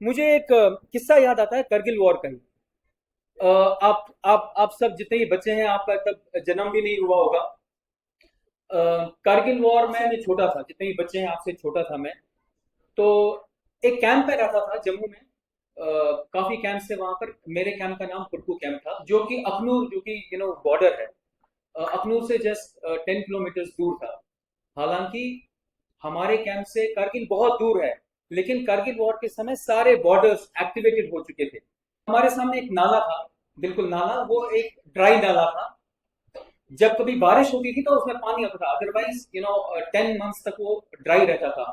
मुझे एक किस्सा याद आता है करगिल वॉर का ही। आप सब जितने ही बच्चे हैं, आपका तब जन्म भी नहीं हुआ होगा। कारगिल वॉर में मैं छोटा था, जितने भी बच्चे हैं आपसे छोटा था मैं। तो एक कैंप पे रहता था जम्मू में। काफी कैंप से वहां पर, मेरे कैंप का नाम कुरकू कैंप था, जो कि अखनूर, जो कि बॉर्डर है। अखनूर से जस्ट 10 किलोमीटर दूर था। हालांकि हमारे कैंप से कारगिल बहुत दूर है, लेकिन कारगिल वॉर के समय सारे बॉर्डर्स एक्टिवेटेड हो चुके थे। हमारे सामने एक नाला था, बिल्कुल नाला, वो एक ड्राई नाला था। जब कभी बारिश होती थी तो उसमें पानी आता था, अदरवाइज 10 मंथ्स तक वो ड्राई रहता था।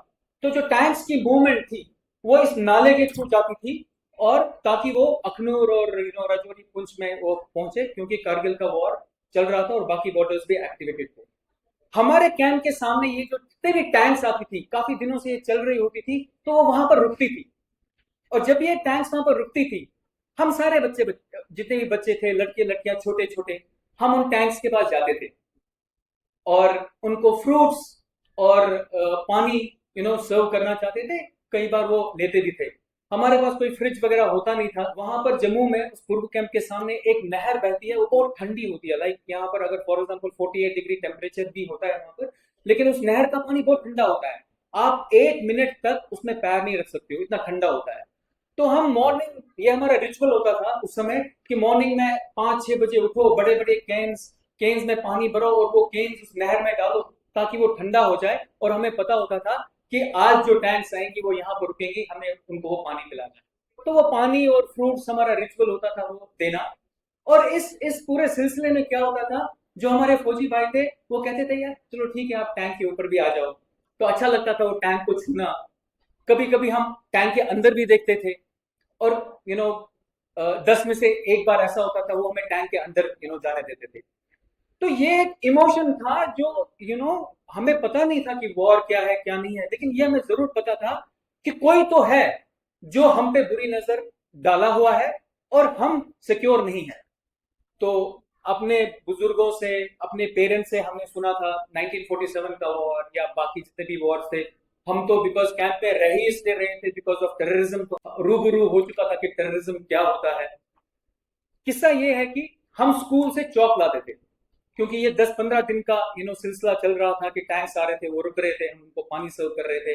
तो जो टैंक्स की मूवमेंट थी वो इस नाले के थ्रू जाती थी, और ताकि वो अखनूर और राजौरी पुंछ में वो पहुंचे, क्योंकि कारगिल का वॉर चल रहा था और बाकी बॉर्डर्स भी एक्टिवेटेड थे। हमारे कैंप के सामने ये जो जितने भी टैंक्स आती थी, काफी दिनों से ये चल रही होती थी, तो वो वहां पर रुकती थी। और जब ये टैंक्स वहां पर रुकती थी, हम सारे जितने भी बच्चे थे, लड़के लड़कियां छोटे छोटे, हम उन टैंक्स के पास जाते थे और उनको फ्रूट्स और पानी सर्व करना चाहते थे। कई बार वो लेते भी थे। हमारे पास कोई फ्रिज वगैरह होता नहीं था। वहां पर जम्मू में उस पूर्व कैंप के सामने एक नहर बहती है, वो बहुत ठंडी होती है। लाइक यहाँ पर अगर फॉर एग्जांपल 48 डिग्री टेम्परेचर भी होता है वहां पर, लेकिन उस नहर का पानी बहुत ठंडा होता है। आप 1 मिनट तक उसमें पैर नहीं रख सकते हो, इतना ठंडा होता है। तो हम मॉर्निंग, ये हमारा रिचुअल होता था उस समय, कि मॉर्निंग में 5-6 बजे उठो, बड़े बड़े केन्स केन्स में पानी भरो और वो केन्स उस नहर में डालो, ताकि वो ठंडा हो जाए। और हमें पता होता था कि आज जो टैंक्स आएंगी वो यहाँ पर रुकेंगी, हमें उनको वो पानी पिलाना है। तो वो पानी और फ्रूट्स हमारा रिचुअल होता था वो देना। और इस पूरे सिलसिले में क्या होता था, जो हमारे फौजी भाई थे वो कहते थे, यार चलो ठीक है, आप टैंक के ऊपर भी आ जाओ। तो अच्छा लगता था वो टैंक को छूना। कभी कभी हम टैंक के अंदर भी देखते थे, और 10 में से एक बार ऐसा होता था वो हमें टैंक के अंदर जाने देते थे। तो ये एक इमोशन था जो हमें पता नहीं था कि वॉर क्या है क्या नहीं है, लेकिन ये हमें जरूर पता था कि कोई तो है जो हम पे बुरी नजर डाला हुआ है और हम सिक्योर नहीं है। तो अपने बुजुर्गों से, अपने पेरेंट्स से हमने सुना था 1947 का वॉर या बाकी जितने भी वॉर थे। हम तो बिकॉज कैंप में रह ही इसलिए रहे थे बिकॉज ऑफ टेररिज्म, तो रूबरू हो चुका था कि टेररिज्म क्या होता है। किस्सा ये है कि हम स्कूल से चौक लाते थे, क्योंकि ये 10-15 दिन का सिलसिला चल रहा था कि टैंक्स आ रहे थे, वो रुक रहे थे, हम उनको पानी सर्व कर रहे थे।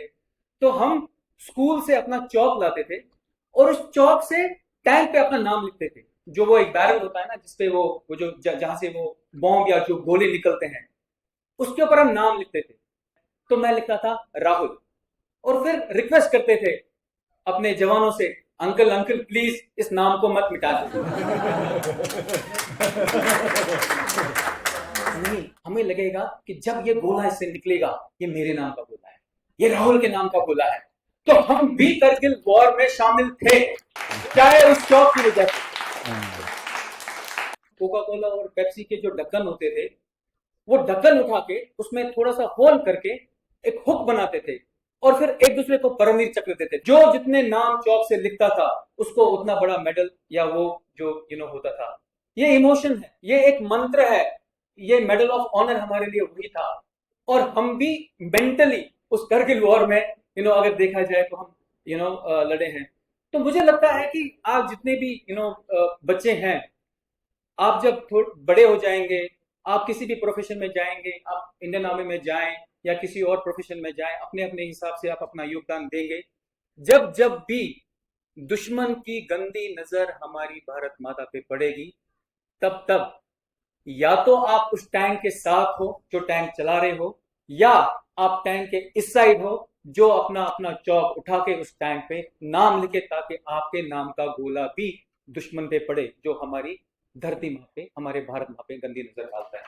तो हम स्कूल से अपना चौक लाते थे, और उस चौक से टैंक पे अपना नाम लिखते थे। जो वो एक बैरल होता है ना, जिसपे वो जो जहां से वो बॉम्ब या जो गोले निकलते हैं, उसके ऊपर हम नाम लिखते थे। तो मैं लिखता था राहुल, और फिर रिक्वेस्ट करते थे अपने जवानों से, अंकल अंकल प्लीज इस नाम को मत मिटा दो। नहीं, हमें लगेगा कि जब ये गोला इससे निकलेगा, ये मेरे नाम का गोला है, ये राहुल के नाम का गोला है। तो हम भी करगिल वॉर में शामिल थे, चाहे उस चौक की वजह से। कोका कोला और पेप्सी के जो ढक्कन होते थे, वो ढक्कन उठा के उसमें थोड़ा सा होल करके एक हुक बनाते थे, और फिर एक दूसरे को परमीर चक्र देते थे। जो जितने नाम चौक से लिखता था उसको उतना बड़ा मेडल या वो जो होता था। ये इमोशन है, ये एक मंत्र है। ये मेडल ऑफ ऑनर हमारे लिए वही था। और हम भी मेंटली उस करगिल वॉर में अगर देखा जाए तो हम लड़े हैं। तो मुझे लगता है कि आप जितने भी बच्चे हैं, आप जब थोड़े बड़े हो जाएंगे, आप किसी भी प्रोफेशन में जाएंगे, आप इंडियन आर्मी में जाएं या किसी और प्रोफेशन में जाएं, अपने अपने हिसाब से आप अपना योगदान देंगे। जब जब भी दुश्मन की गंदी नजर हमारी भारत माता पे पड़ेगी, तब तब या तो आप उस टैंक के साथ हो जो टैंक चला रहे हो, या आप टैंक के इस साइड हो जो अपना अपना चौक उठा के उस टैंक पे नाम लिखे, ताकि आपके नाम का गोला भी दुश्मन पे पड़े जो हमारी धरती माँ पे, हमारे भारत माँ पे गंदी नजर डालता है।